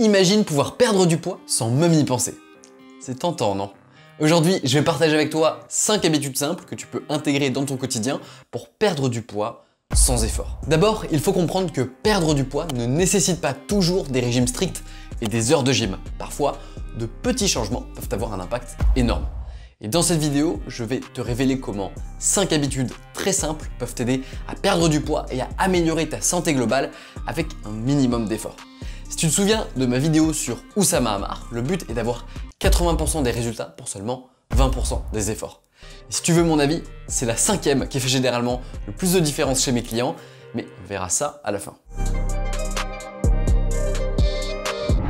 Imagine pouvoir perdre du poids sans même y penser. C'est tentant, non? Aujourd'hui, je vais partager avec toi 5 habitudes simples que tu peux intégrer dans ton quotidien pour perdre du poids sans effort. D'abord, il faut comprendre que perdre du poids ne nécessite pas toujours des régimes stricts et des heures de gym. Parfois, de petits changements peuvent avoir un impact énorme. Et dans cette vidéo, je vais te révéler comment 5 habitudes très simples peuvent t'aider à perdre du poids et à améliorer ta santé globale avec un minimum d'effort. Si tu te souviens de ma vidéo sur Oussama Ammar, le but est d'avoir 80% des résultats pour seulement 20% des efforts. Et si tu veux mon avis, c'est la 5e qui fait généralement le plus de différence chez mes clients, mais on verra ça à la fin.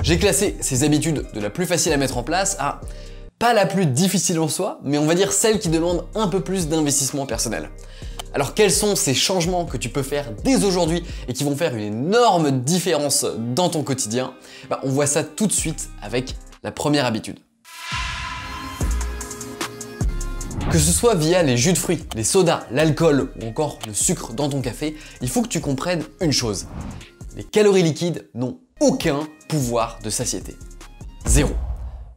J'ai classé ces habitudes de la plus facile à mettre en place à pas la plus difficile en soi, mais on va dire celle qui demande un peu plus d'investissement personnel. Alors quels sont ces changements que tu peux faire dès aujourd'hui et qui vont faire une énorme différence dans ton quotidien? On voit ça tout de suite avec la première habitude. Que ce soit via les jus de fruits, les sodas, l'alcool ou encore le sucre dans ton café, il faut que tu comprennes une chose. Les calories liquides n'ont aucun pouvoir de satiété. Zéro.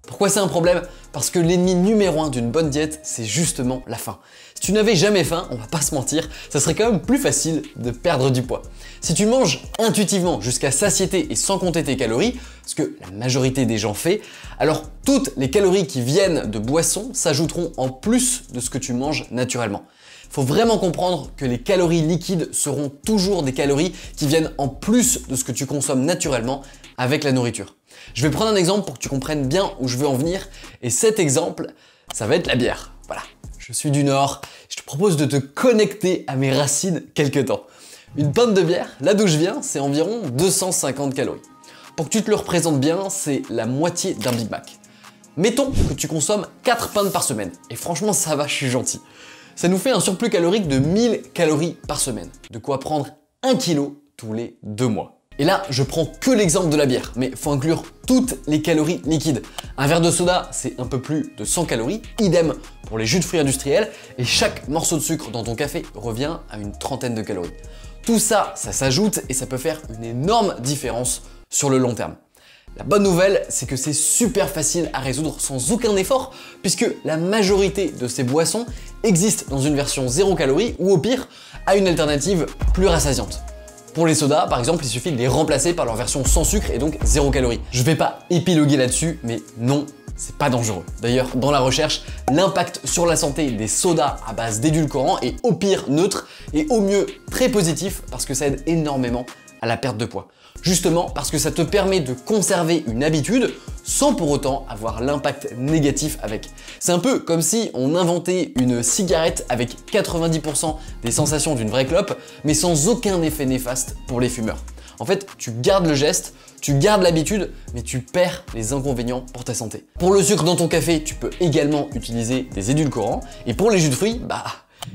Pourquoi c'est un problème? Parce que l'ennemi numéro 1 d'une bonne diète, c'est justement la faim. Si tu n'avais jamais faim, on va pas se mentir, ça serait quand même plus facile de perdre du poids. Si tu manges intuitivement jusqu'à satiété et sans compter tes calories, ce que la majorité des gens fait, alors toutes les calories qui viennent de boissons s'ajouteront en plus de ce que tu manges naturellement. Il faut vraiment comprendre que les calories liquides seront toujours des calories qui viennent en plus de ce que tu consommes naturellement avec la nourriture. Je vais prendre un exemple pour que tu comprennes bien où je veux en venir, et cet exemple, ça va être la bière. Voilà, je suis du Nord, je te propose de te connecter à mes racines quelque temps. Une pinte de bière, là d'où je viens, c'est environ 250 calories. Pour que tu te le représentes bien, c'est la moitié d'un Big Mac. Mettons que tu consommes 4 pintes par semaine, et franchement ça va, je suis gentil. Ça nous fait un surplus calorique de 1000 calories par semaine, de quoi prendre 1 kg tous les 2 mois. Et là, je prends que l'exemple de la bière, mais faut inclure toutes les calories liquides. Un verre de soda, c'est un peu plus de 100 calories, idem pour les jus de fruits industriels, et chaque morceau de sucre dans ton café revient à une trentaine de calories. Tout ça, ça s'ajoute et ça peut faire une énorme différence sur le long terme. La bonne nouvelle, c'est que c'est super facile à résoudre sans aucun effort, puisque la majorité de ces boissons existent dans une version 0 calories ou au pire, à une alternative plus rassasiante. Pour les sodas, par exemple, il suffit de les remplacer par leur version sans sucre et donc 0 calories. Je vais pas épiloguer là-dessus, mais non, c'est pas dangereux. D'ailleurs, dans la recherche, l'impact sur la santé des sodas à base d'édulcorants est au pire neutre et au mieux très positif parce que ça aide énormément à la perte de poids. Justement parce que ça te permet de conserver une habitude sans pour autant avoir l'impact négatif avec. C'est un peu comme si on inventait une cigarette avec 90% des sensations d'une vraie clope, mais sans aucun effet néfaste pour les fumeurs. En fait, tu gardes le geste, tu gardes l'habitude, mais tu perds les inconvénients pour ta santé. Pour le sucre dans ton café, tu peux également utiliser des édulcorants, et pour les jus de fruits,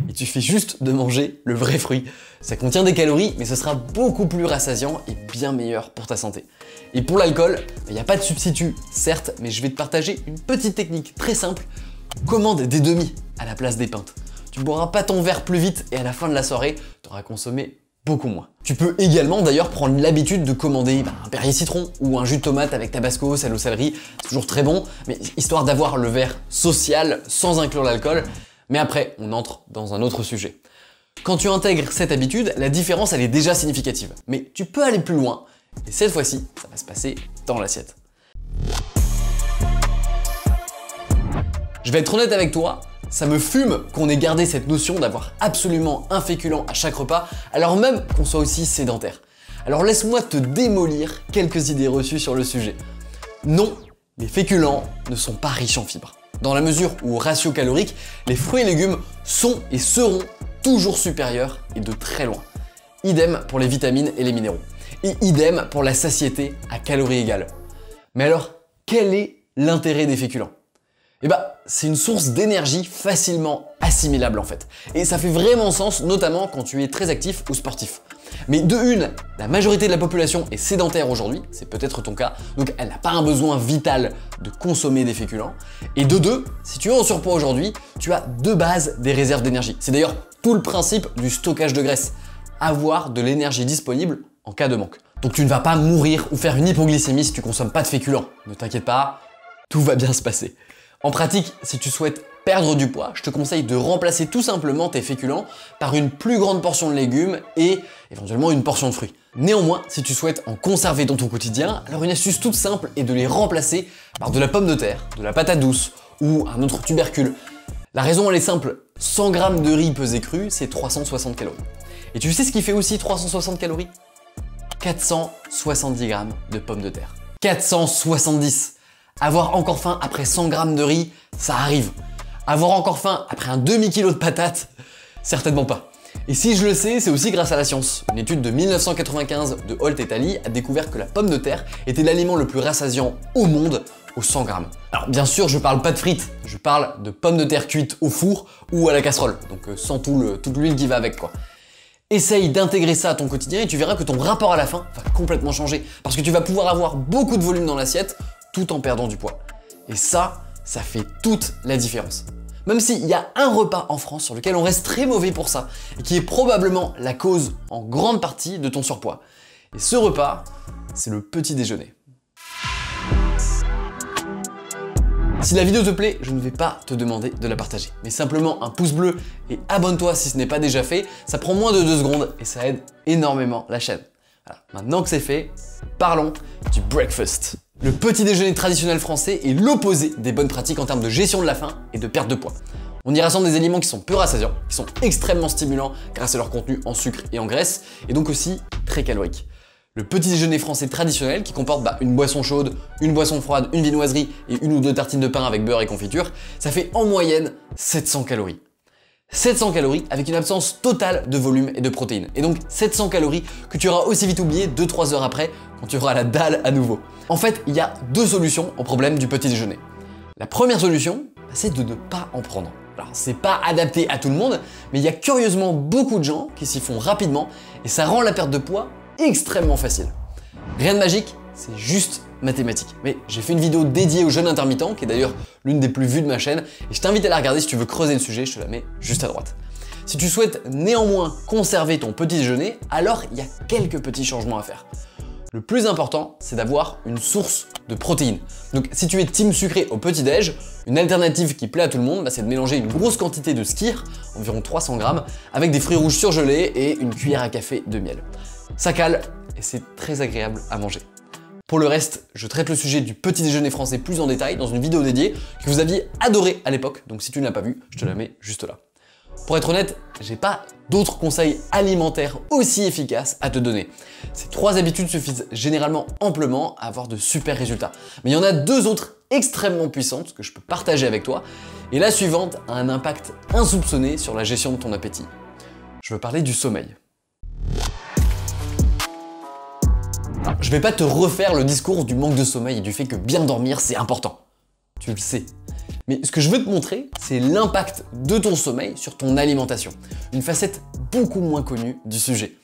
il suffit juste de manger le vrai fruit. Ça contient des calories, mais ce sera beaucoup plus rassasiant et bien meilleur pour ta santé. Et pour l'alcool, il n'y a pas de substitut, certes, mais je vais te partager une petite technique très simple. Commande des demi à la place des pintes. Tu boiras pas ton verre plus vite et à la fin de la soirée, tu auras consommé beaucoup moins. Tu peux également d'ailleurs prendre l'habitude de commander un Perrier citron ou un jus de tomate avec tabasco, sel au céleri. C'est toujours très bon, mais histoire d'avoir le verre social sans inclure l'alcool. Mais après, on entre dans un autre sujet. Quand tu intègres cette habitude, la différence elle est déjà significative. Mais tu peux aller plus loin, et cette fois-ci, ça va se passer dans l'assiette. Je vais être honnête avec toi, ça me fume qu'on ait gardé cette notion d'avoir absolument un féculent à chaque repas, alors même qu'on soit aussi sédentaire. Alors laisse-moi te démolir quelques idées reçues sur le sujet. Non, les féculents ne sont pas riches en fibres. Dans la mesure où, au ratio calorique, les fruits et légumes sont et seront toujours supérieurs et de très loin. Idem pour les vitamines et les minéraux. Et idem pour la satiété à calories égales. Mais alors, quel est l'intérêt des féculents? C'est une source d'énergie facilement assimilable en fait. Et ça fait vraiment sens, notamment quand tu es très actif ou sportif. Mais de une, la majorité de la population est sédentaire aujourd'hui, c'est peut-être ton cas, donc elle n'a pas un besoin vital de consommer des féculents. Et de deux, si tu es en surpoids aujourd'hui, tu as de base des réserves d'énergie. C'est d'ailleurs tout le principe du stockage de graisse, avoir de l'énergie disponible en cas de manque. Donc tu ne vas pas mourir ou faire une hypoglycémie si tu consommes pas de féculents. Ne t'inquiète pas, tout va bien se passer. En pratique, si tu souhaites perdre du poids, je te conseille de remplacer tout simplement tes féculents par une plus grande portion de légumes et éventuellement une portion de fruits. Néanmoins, si tu souhaites en conserver dans ton quotidien, alors une astuce toute simple est de les remplacer par de la pomme de terre, de la patate douce ou un autre tubercule. La raison elle est simple, 100 g de riz pesé cru, c'est 360 calories. Et tu sais ce qui fait aussi 360 calories? 470 g de pommes de terre. 470! Avoir encore faim après 100 g de riz, ça arrive. Avoir encore faim après un demi-kilo de patates, certainement pas. Et si je le sais, c'est aussi grâce à la science. Une étude de 1995 de Holt et Talley a découvert que la pomme de terre était l'aliment le plus rassasiant au monde aux 100 g. Alors bien sûr, je parle pas de frites, je parle de pommes de terre cuites au four ou à la casserole, donc sans toute l'huile qui va avec quoi. Essaye d'intégrer ça à ton quotidien et tu verras que ton rapport à la faim va complètement changer, parce que tu vas pouvoir avoir beaucoup de volume dans l'assiette tout en perdant du poids. Et ça fait toute la différence. Même s'il y a un repas en France sur lequel on reste très mauvais pour ça, et qui est probablement la cause en grande partie de ton surpoids. Et ce repas, c'est le petit déjeuner. Si la vidéo te plaît, je ne vais pas te demander de la partager, mais simplement un pouce bleu et abonne-toi si ce n'est pas déjà fait, ça prend moins de 2 secondes et ça aide énormément la chaîne. Voilà. Maintenant que c'est fait, parlons du breakfast. Le petit déjeuner traditionnel français est l'opposé des bonnes pratiques en termes de gestion de la faim et de perte de poids. On y rassemble des aliments qui sont peu rassasiants, qui sont extrêmement stimulants grâce à leur contenu en sucre et en graisse, et donc aussi très caloriques. Le petit déjeuner français traditionnel qui comporte une boisson chaude, une boisson froide, une viennoiserie et une ou deux tartines de pain avec beurre et confiture, ça fait en moyenne 700 calories. 700 calories avec une absence totale de volume et de protéines. Et donc 700 calories que tu auras aussi vite oublié 2-3 heures après quand tu auras la dalle à nouveau. En fait, il y a deux solutions au problème du petit déjeuner. La première solution, c'est de ne pas en prendre. Alors c'est pas adapté à tout le monde, mais il y a curieusement beaucoup de gens qui s'y font rapidement et ça rend la perte de poids extrêmement facile. Rien de magique, c'est juste mathématique. Mais j'ai fait une vidéo dédiée aux jeûnes intermittents, qui est d'ailleurs l'une des plus vues de ma chaîne, et je t'invite à la regarder si tu veux creuser le sujet, je te la mets juste à droite. Si tu souhaites néanmoins conserver ton petit déjeuner, alors il y a quelques petits changements à faire. Le plus important, c'est d'avoir une source de protéines. Donc si tu es team sucré au petit-déj, une alternative qui plaît à tout le monde, c'est de mélanger une grosse quantité de skyr, environ 300 g, avec des fruits rouges surgelés et une cuillère à café de miel. Ça cale et c'est très agréable à manger. Pour le reste, je traite le sujet du petit déjeuner français plus en détail dans une vidéo dédiée que vous aviez adorée à l'époque, donc si tu ne l'as pas vue, je te la mets juste là. Pour être honnête, j'ai pas d'autres conseils alimentaires aussi efficaces à te donner. Ces 3 habitudes suffisent généralement amplement à avoir de super résultats. Mais il y en a 2 autres extrêmement puissantes que je peux partager avec toi, et la suivante a un impact insoupçonné sur la gestion de ton appétit. Je veux parler du sommeil. Alors, je vais pas te refaire le discours du manque de sommeil et du fait que bien dormir c'est important. Tu le sais. Mais ce que je veux te montrer, c'est l'impact de ton sommeil sur ton alimentation. Une facette beaucoup moins connue du sujet.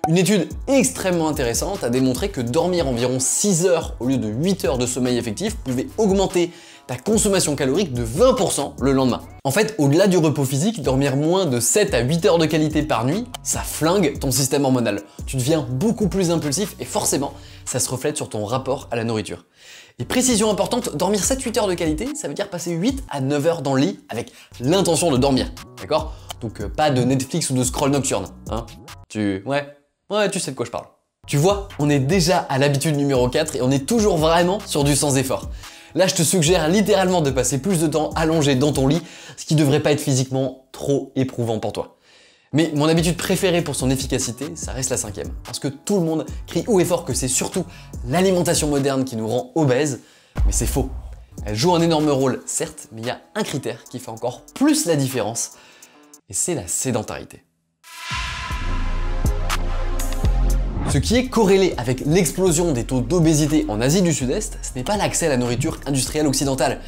Une étude extrêmement intéressante a démontré que dormir environ 6 heures au lieu de 8 heures de sommeil effectif pouvait augmenter ta consommation calorique de 20% le lendemain. En fait, au-delà du repos physique, dormir moins de 7 à 8 heures de qualité par nuit, ça flingue ton système hormonal. Tu deviens beaucoup plus impulsif et forcément, ça se reflète sur ton rapport à la nourriture. Et précision importante, dormir 7-8 heures de qualité, ça veut dire passer 8 à 9 heures dans le lit avec l'intention de dormir, d'accord? Donc pas de Netflix ou de scroll nocturne, hein? Ouais, tu sais de quoi je parle. Tu vois, on est déjà à l'habitude numéro 4 et on est toujours vraiment sur du sans effort. Là, je te suggère littéralement de passer plus de temps allongé dans ton lit, ce qui devrait pas être physiquement trop éprouvant pour toi. Mais mon habitude préférée pour son efficacité, ça reste la 5e. Parce que tout le monde crie haut et fort que c'est surtout l'alimentation moderne qui nous rend obèses, mais c'est faux. Elle joue un énorme rôle, certes, mais il y a un critère qui fait encore plus la différence, et c'est la sédentarité. Ce qui est corrélé avec l'explosion des taux d'obésité en Asie du Sud-Est, ce n'est pas l'accès à la nourriture industrielle occidentale,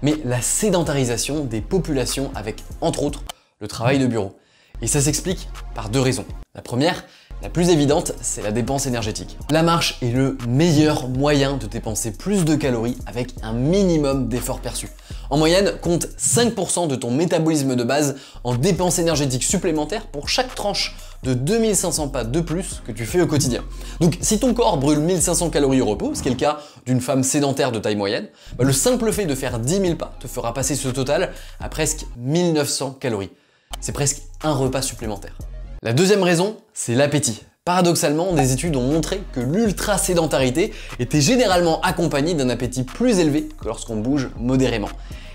mais la sédentarisation des populations avec, entre autres, le travail de bureau. Et ça s'explique par 2 raisons. La première, la plus évidente, c'est la dépense énergétique. La marche est le meilleur moyen de dépenser plus de calories avec un minimum d'efforts perçus. En moyenne, compte 5% de ton métabolisme de base en dépenses énergétiques supplémentaires pour chaque tranche de 2500 pas de plus que tu fais au quotidien. Donc si ton corps brûle 1500 calories au repos, ce qui est le cas d'une femme sédentaire de taille moyenne, le simple fait de faire 10 000 pas te fera passer ce total à presque 1900 calories. C'est presque un repas supplémentaire. La deuxième raison, c'est l'appétit. Paradoxalement, des études ont montré que l'ultra-sédentarité était généralement accompagnée d'un appétit plus élevé que lorsqu'on bouge modérément.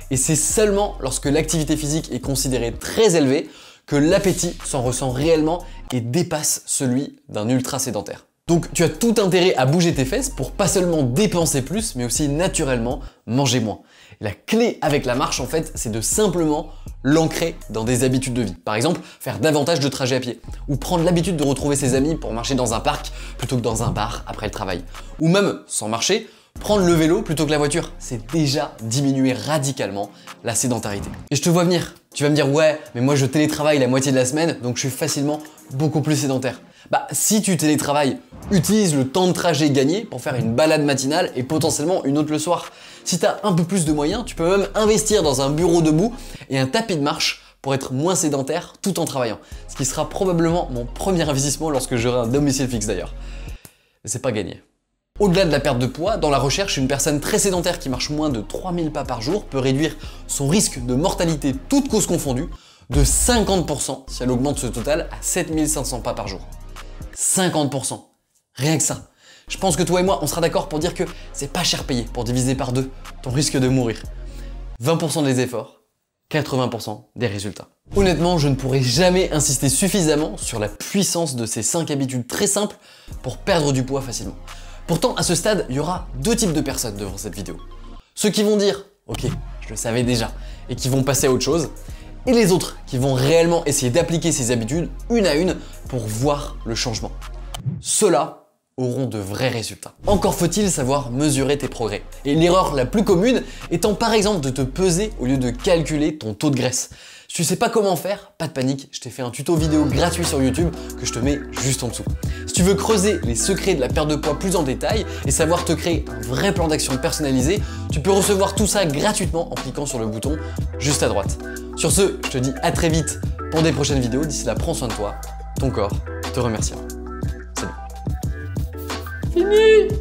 Et c'est seulement lorsque l'activité physique est considérée très élevée que l'appétit s'en ressent réellement et dépasse celui d'un ultra-sédentaire. Donc tu as tout intérêt à bouger tes fesses pour pas seulement dépenser plus, mais aussi naturellement manger moins. Et la clé avec la marche en fait, c'est de simplement l'ancrer dans des habitudes de vie. Par exemple, faire davantage de trajets à pied, ou prendre l'habitude de retrouver ses amis pour marcher dans un parc plutôt que dans un bar après le travail. Ou même, sans marcher, prendre le vélo plutôt que la voiture. C'est déjà diminuer radicalement la sédentarité. Et je te vois venir. Tu vas me dire, ouais, mais moi je télétravaille la moitié de la semaine, donc je suis facilement beaucoup plus sédentaire. Si tu télétravailles, utilise le temps de trajet gagné pour faire une balade matinale et potentiellement une autre le soir. Si tu as un peu plus de moyens, tu peux même investir dans un bureau debout et un tapis de marche pour être moins sédentaire tout en travaillant. Ce qui sera probablement mon premier investissement lorsque j'aurai un domicile fixe d'ailleurs. Mais c'est pas gagné. Au-delà de la perte de poids, dans la recherche, une personne très sédentaire qui marche moins de 3000 pas par jour peut réduire son risque de mortalité, toutes causes confondues, de 50% si elle augmente ce total à 7500 pas par jour. 50%. Rien que ça. Je pense que toi et moi, on sera d'accord pour dire que c'est pas cher payé pour diviser par 2 ton risque de mourir. 20% des efforts, 80% des résultats. Honnêtement, je ne pourrai jamais insister suffisamment sur la puissance de ces 5 habitudes très simples pour perdre du poids facilement. Pourtant, à ce stade, il y aura 2 types de personnes devant cette vidéo. Ceux qui vont dire « Ok, je le savais déjà » et qui vont passer à autre chose, et les autres qui vont réellement essayer d'appliquer ces habitudes une à une pour voir le changement. Ceux-là auront de vrais résultats. Encore faut-il savoir mesurer tes progrès. Et l'erreur la plus commune étant par exemple de te peser au lieu de calculer ton taux de graisse. Si tu sais pas comment faire, pas de panique, je t'ai fait un tuto vidéo gratuit sur YouTube que je te mets juste en dessous. Si tu veux creuser les secrets de la perte de poids plus en détail et savoir te créer un vrai plan d'action personnalisé, tu peux recevoir tout ça gratuitement en cliquant sur le bouton juste à droite. Sur ce, je te dis à très vite pour des prochaines vidéos. D'ici là, prends soin de toi, ton corps te remerciera. Salut. Fini.